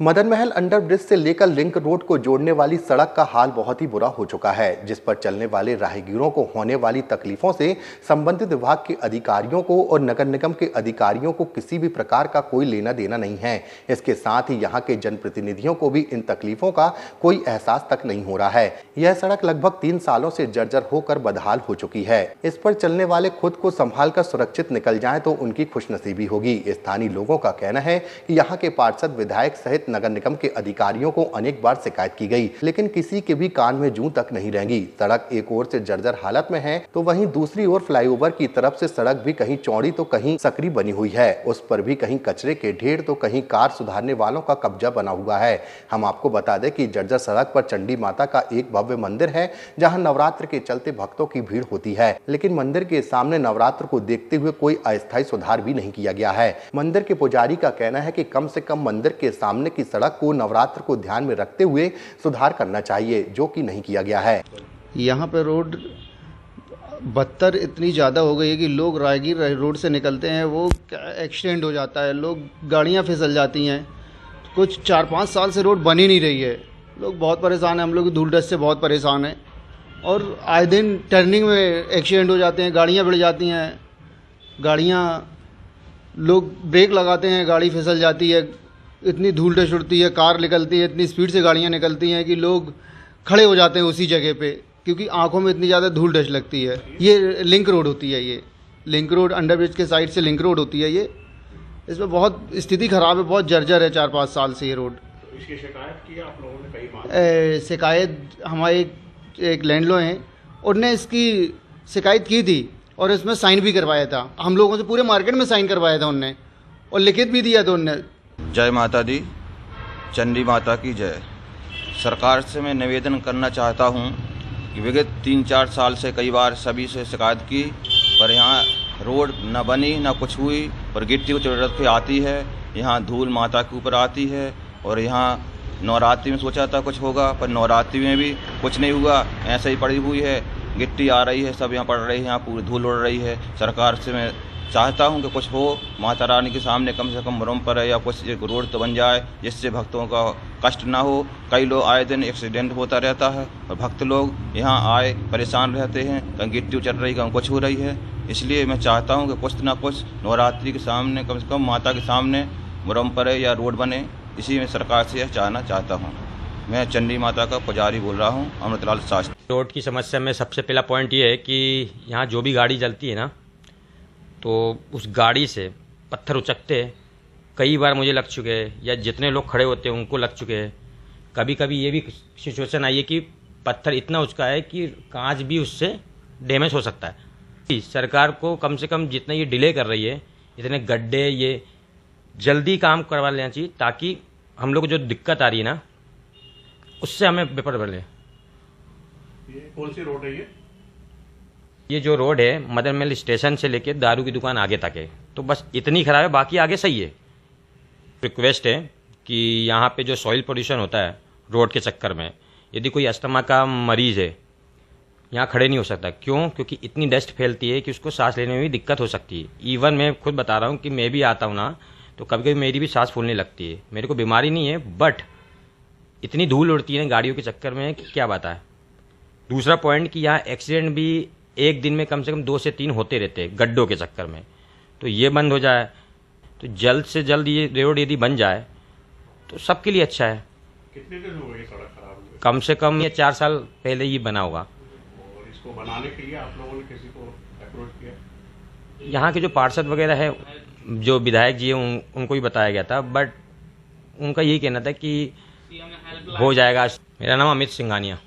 Madan Mahal underbridge से लेकर link road को जोड़ने वाली सड़क का हाल बहुत ही बुरा हो चुका है, जिस पर चलने वाले राहगीरों को होने वाली तकलीफों से संबंधित विभाग के अधिकारियों को और नगर निगम के अधिकारियों को किसी भी प्रकार का कोई लेना देना नहीं है। इसके साथ ही यहाँ के जनप्रतिनिधियों को भी इन तकलीफों का कोई एहसास तक नहीं हो रहा है। यह सड़क लगभग 3 सालों से जर्जर होकर बदहाल हो चुकी है। इस पर चलने वाले खुद को संभाल कर सुरक्षित निकल जाएं तो उनकी खुशनसीबी होगी। स्थानीय लोगों का कहना है कि यहाँ के पार्षद, विधायक सहित नगर निगम के अधिकारियों को अनेक बार शिकायत की गई, लेकिन किसी के भी कान में जूं तक नहीं रेंगी। सड़क एक ओर से जर्जर हालत में है तो वहीं दूसरी ओर फ्लाईओवर की तरफ से सड़क भी कहीं चौड़ी तो कहीं सकरी बनी हुई है। उस पर भी कहीं कचरे के ढेर तो कहीं कार सुधारने वालों का कब्जा बना हुआ है। हम आपको बता दें कि जर्जर सड़क पर चंडी माता का एक भव्य मंदिर है, जहां नवरात्र के चलते भक्तों की भीड़ होती है, लेकिन मंदिर के सामने नवरात्र को देखते हुए कोई अस्थायी सुधार भी नहीं किया गया है। मंदिर के पुजारी का कहना है कि कम से कम मंदिर के सामने की सड़क को नवरात्र को ध्यान में रखते हुए सुधार करना चाहिए, जो कि नहीं किया गया है। यहाँ पे रोड बदतर इतनी ज़्यादा हो गई है कि लोग राहगीर रोड से निकलते हैं, वो एक्सीडेंट हो जाता है, लोग गाड़ियाँ फिसल जाती हैं। कुछ 4-5 साल से रोड बन ही नहीं रही है, लोग बहुत परेशान हैं। हम लोग धूल डस्ट से बहुत परेशान हैं और आए दिन टर्निंग में एक्सीडेंट हो जाते हैं, गाड़ियाँ भिड़ जाती हैं, लोग ब्रेक लगाते हैं, गाड़ी फिसल जाती है, इतनी धूल डस्ट उड़ती है, कार निकलती है, इतनी स्पीड से गाड़ियाँ निकलती हैं कि लोग खड़े हो जाते हैं उसी जगह पे, क्योंकि आंखों में इतनी ज़्यादा धूल डस्ट लगती है। ये लिंक रोड होती है, ये लिंक रोड अंडरब्रिज के साइड से लिंक रोड होती है। ये इसमें बहुत स्थिति ख़राब है, बहुत जर्जर है 4-5 साल से ये रोड। इसकी शिकायत की आप लोगों ने कई बार? शिकायत हमारे एक लैंडलॉर्ड हैं, उनने इसकी शिकायत की थी और इसमें साइन भी करवाया था। हम लोगों से पूरे मार्केट में साइन करवाया था उनने और लिखित भी दिया था उनने। जय माता दी, चंडी माता की जय। सरकार से मैं निवेदन करना चाहता हूं कि विगत 3-4 साल से कई बार सभी से शिकायत की, पर यहाँ रोड न बनी न कुछ हुई, और गिट्टी उतर आती है, यहाँ धूल माता के ऊपर आती है। और यहाँ नवरात्रि में सोचा था कुछ होगा, पर नवरात्रि में भी कुछ नहीं हुआ, ऐसे ही पड़ी हुई है, गिट्टी आ रही है, सब यहाँ पड़ रही है, यहाँ पूरी धूल उड़ रही है। सरकार से मैं चाहता हूँ कि कुछ हो, माता रानी के सामने कम से कम मुरम पर या कुछ एक रोड तो बन जाए, जिससे भक्तों का कष्ट ना हो। कई लोग आए दिन एक्सीडेंट होता रहता है और भक्त लोग यहाँ आए परेशान रहते हैं, कहीं गिट्टी उचल रही, कहीं कुछ हो रही है। इसलिए मैं चाहता हूँ कि कुछ ना कुछ नवरात्रि के सामने कम से कम माता के सामने मुरम पर या रोड बने। इसी में सरकार से यह चाहता हूँ। मैं चंडी माता का पुजारी बोल रहा हूँ, अमृतलाल शास्त्री। रोड की समस्या में सबसे पहला पॉइंट ये है कि यहाँ जो भी गाड़ी चलती है ना, तो उस गाड़ी से पत्थर उचकते कई बार मुझे लग चुके हैं, या जितने लोग खड़े होते हैं उनको लग चुके हैं। कभी कभी ये भी सिचुएशन आई है कि पत्थर इतना उचका है कि कांच भी उससे डैमेज हो सकता है। सरकार को कम से कम जितना ये डिले कर रही है, इतने गड्ढे ये जल्दी काम करवा लेना चाहिए, ताकि हम लोग को जो दिक्कत आ रही है ना, उससे हमें बेपर बने। ये कौन सी रोड है ये जो रोड है मदन महल स्टेशन से लेके दारू की दुकान आगे तक है, तो बस इतनी खराब है, बाकी आगे सही है। रिक्वेस्ट है कि यहाँ पे जो सॉइल पोल्यूशन होता है रोड के चक्कर में, यदि कोई अस्थमा का मरीज है यहाँ खड़े नहीं हो सकता। क्यों? क्योंकि इतनी डस्ट फैलती है कि उसको सांस लेने में भी दिक्कत हो सकती है। इवन मैं खुद बता रहा हूँ कि मैं भी आता हूँ ना, तो कभी कभी मेरी भी सांस फूलने लगती है। मेरे को बीमारी नहीं है, बट इतनी धूल उड़ती है गाड़ियों के चक्कर में कि क्या बात है। दूसरा पॉइंट कि यहाँ एक्सीडेंट भी एक दिन में कम से कम 2 से 3 होते रहते हैं गड्ढों के चक्कर में। तो ये बंद हो जाए तो जल्द से जल्द ये रोड यदि बन जाए तो सबके लिए अच्छा है। कितने दिन हो गए सड़क खराब हुए? कम से कम ये 4 साल पहले ही बना होगा। और इसको बनाने के लिए आप लोगों ने किसी को अप्रोच किया? यहाँ के जो पार्षद वगैरह है, जो विधायक जी हैं, उनको भी बताया गया था, बट उनका यही कहना था कि हो जाएगा। मेरा नाम अमित सिंघानिया।